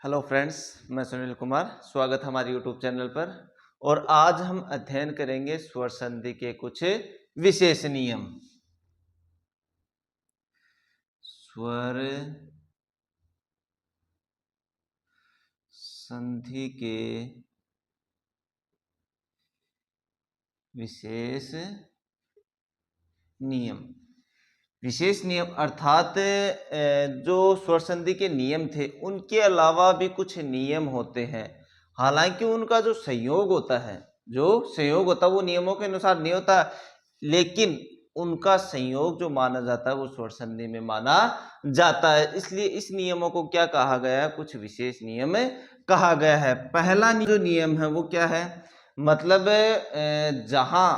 Hello friends, मैं सुनील कुमार। स्वागत हमारे यूट्यूब चैनल पर। और आज हम अध्ययन करेंगे स्वर संधि के कुछ विशेष नियम। स्वर संधि के विशेष नियम। विशेष नियम अर्थात जो स्वर संधि के नियम थे उनके अलावा भी कुछ नियम होते हैं। हालांकि उनका जो संयोग होता है वो नियमों के अनुसार नहीं होता, लेकिन उनका संयोग जो माना जाता है वो स्वर संधि में माना जाता है। इसलिए इस नियमों को क्या कहा गया है? कुछ विशेष नियम कहा गया है। पहला जो नियम है वो क्या है? मतलब जहां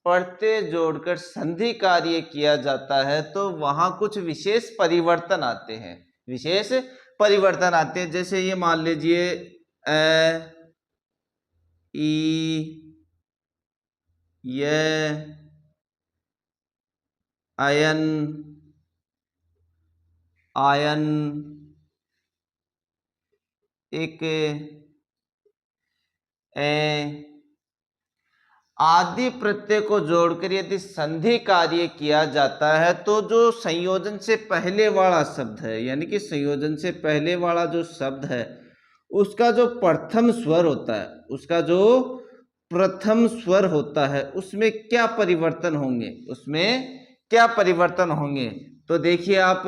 प्रत्यय जोड़कर संधि कार्य किया जाता है तो वहां कुछ विशेष परिवर्तन आते हैं। विशेष परिवर्तन आते हैं, जैसे ये मान लीजिए अ, ई, ये, अयन, आयन, एक, ए आदि प्रत्यय को जोड़कर यदि संधि कार्य किया जाता है तो जो संयोजन से पहले वाला शब्द है, यानी कि संयोजन से पहले वाला जो शब्द है उसका जो प्रथम स्वर होता है, उसमें क्या परिवर्तन होंगे? तो देखिए आप,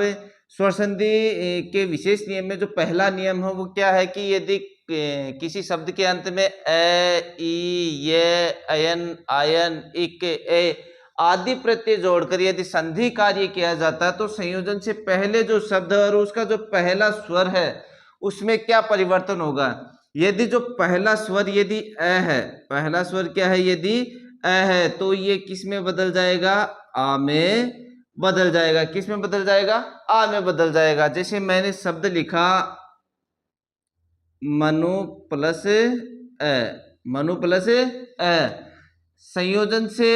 स्वर संधि के विशेष नियम में जो पहला नियम है वो क्या है कि यदि किसी शब्द के अंत में ए, ई, ये, अयन, आयन, इक, ए आदि प्रत्यय जोड़कर यदि संधि कार्य किया जाता है तो संयोजन से पहले जो शब्द है और उसका जो पहला स्वर है उसमें क्या परिवर्तन होगा? यदि जो पहला स्वर यदि अ है, पहला स्वर क्या है? यदि अ है तो ये किस में बदल जाएगा? आ में बदल जाएगा। किस में बदल जाएगा? आ में बदल जाएगा। जैसे मैंने शब्द लिखा मनु प्लस अ, संयोजन से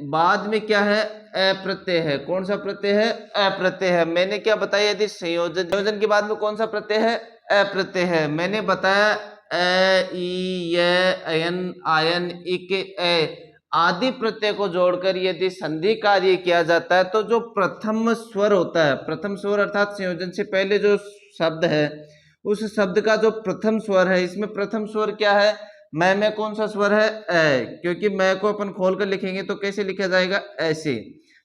बाद में क्या है? अ प्रत्यय है। कौन सा प्रत्यय है? अ प्रत्यय है। मैंने क्या बताया? यदि संयोजन के बाद में कौन सा प्रत्यय है? अ प्रत्यय है। मैंने बताया अ, ई, य, अयन, आयन, इक, ए आदि प्रत्यय को जोड़कर यदि संधि कार्य किया जाता है तो जो प्रथम स्वर होता है, प्रथम स्वर अर्थात संयोजन से पहले जो शब्द है उस शब्द का जो प्रथम स्वर है, इसमें प्रथम स्वर क्या है? मैं में कौन सा स्वर है? अ, क्योंकि मैं को अपन खोल कर लिखेंगे तो कैसे लिखा जाएगा? ऐसे।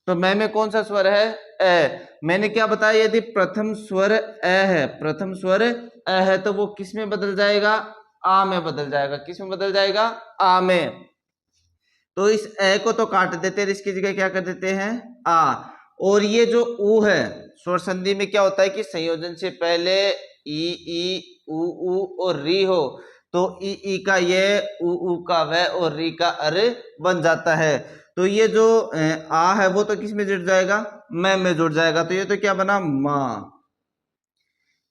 तो मैं में कौन सा स्वर है? अ। मैंने क्या बताया? यदि प्रथम स्वर है तो वो किस में बदल जाएगा? आ में बदल जाएगा। किस में बदल जाएगा? आ में। तो इस ए को तो काट देते हैं, इसकी जगह क्या कर देते हैं? आ। और ये जो ऊ है, स्वर संधि में क्या होता है कि संयोजन से पहले ई, ऊ और री हो तो ई का ये, ऊ का वह और री का अर बन जाता है। तो ये जो आ है वो तो किस में जुड़ जाएगा? मैं में जुड़ जाएगा। तो ये तो क्या बना? माँ।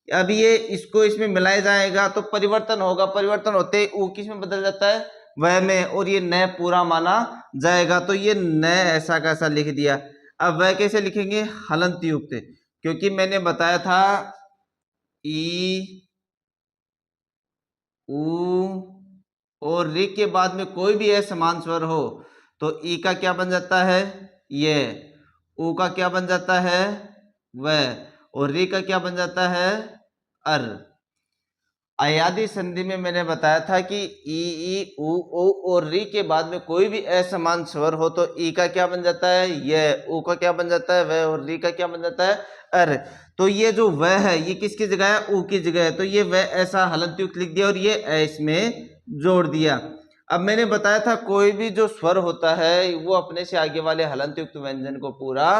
अब ये इसको इसमें मिलाया जाएगा तो परिवर्तन होगा। परिवर्तन होते ही ऊ किस में बदल जाता है? वह में, और ये न पूरा माना जाएगा। तो ये न ऐसा कैसा लिख दिया। अब वह कैसे लिखेंगे? हलंत युक्त, क्योंकि मैंने बताया था ई, ऊ और री के बाद में कोई भी असमान स्वर हो तो ई का क्या बन जाता है? ये। ऊ का क्या बन जाता है? वह। और री का क्या बन जाता है? अर। अयादि संधि में मैंने बताया था कि ई, ऊ और री के बाद में कोई भी असमान स्वर हो तो ई का क्या बन जाता है? ये। ऊ का क्या बन जाता है? वह। और री का क्या बन जाता है? अर। तो ये जो वह है ये किसकी जगह है? ऊ की जगह है। तो ये वह ऐसा हलंत युक्त लिख दिया और ये इसमें जोड़ दिया। अब मैंने बताया था कोई भी जो स्वर होता है वो अपने से आगे वाले हलंत युक्त व्यंजन को पूरा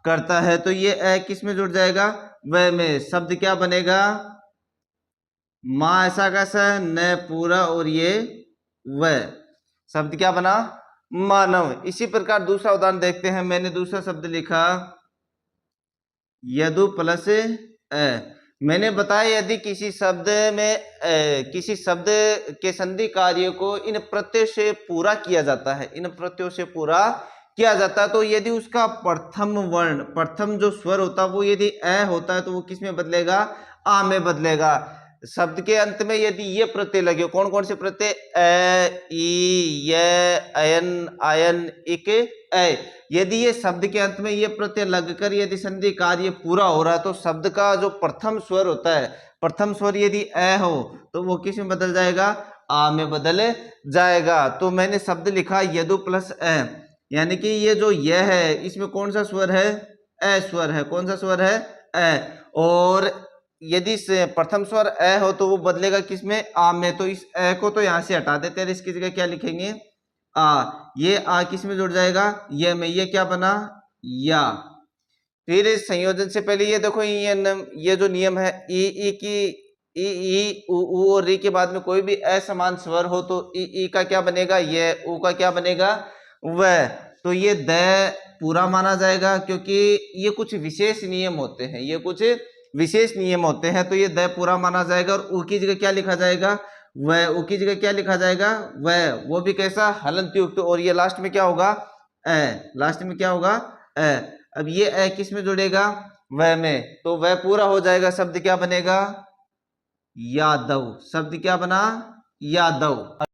करता है। तो ये अ किस में जुड़ जाएगा? वह में। शब्द क्या बनेगा? माँ ऐसा कैसा है? न पूरा और ये वह। शब्द क्या बना? मानव। इसी प्रकार दूसरा उदाहरण देखते हैं। मैंने दूसरा शब्द लिखा यदु प्लस अ। मैंने बताया यदि किसी शब्द में किसी शब्द के संधि कार्य को इन प्रत्ययों से पूरा किया जाता है, तो यदि उसका प्रथम वर्ण, प्रथम जो स्वर होता है वो यदि अ होता है तो वो किस में बदलेगा? आ में बदलेगा। शब्द के अंत में यदि ये प्रत्यय लगे, कौन कौन से प्रत्यय, ए, ई, य, अयन, आयन, इक, ऐ, यदि ये शब्द के अंत में ये प्रत्यय लगकर यदि संधि कार्य पूरा हो रहा है तो शब्द का जो प्रथम स्वर होता है, प्रथम स्वर यदि ए हो तो वो किस में बदल जाएगा, आ में बदल जाएगा। तो मैंने शब्द लिखा यदु प्लस ए, यानी कि ये जो य है इसमें कौन सा स्वर है, ए स्वर है। कौन सा स्वर है, ए। और यदि प्रथम स्वर ए हो तो वो बदलेगा किसमें, आ में। तो इस ए को तो यहां से हटा देते हैं, इसकी जगह क्या लिखेंगे, आ। ये आ किस में जुड़ जाएगा, ये में। ये क्या बना, या। फिर इस संयोजन से पहले ये देखो, ये जो नियम है, ई की ई उ और री के बाद में कोई भी असमान स्वर हो तो ई का क्या बनेगा, ये, उ का क्या बनेगा, वह। तो ये द पूरा माना जाएगा, क्योंकि ये कुछ विशेष नियम होते हैं, ये कुछ विशेष नियम होते हैं। तो ये द पूरा माना जाएगा। और उ की जगह क्या लिखा जाएगा, वह। उ की जगह क्या लिखा जाएगा, वह। वो भी कैसा, हलंत युक्त। और ये लास्ट में क्या होगा, ए। लास्ट में क्या होगा, ए। अब ये ए किस में जुड़ेगा, वह में। तो वह पूरा हो जाएगा, शब्द क्या बनेगा, यादव। शब्द क्या बना, यादव।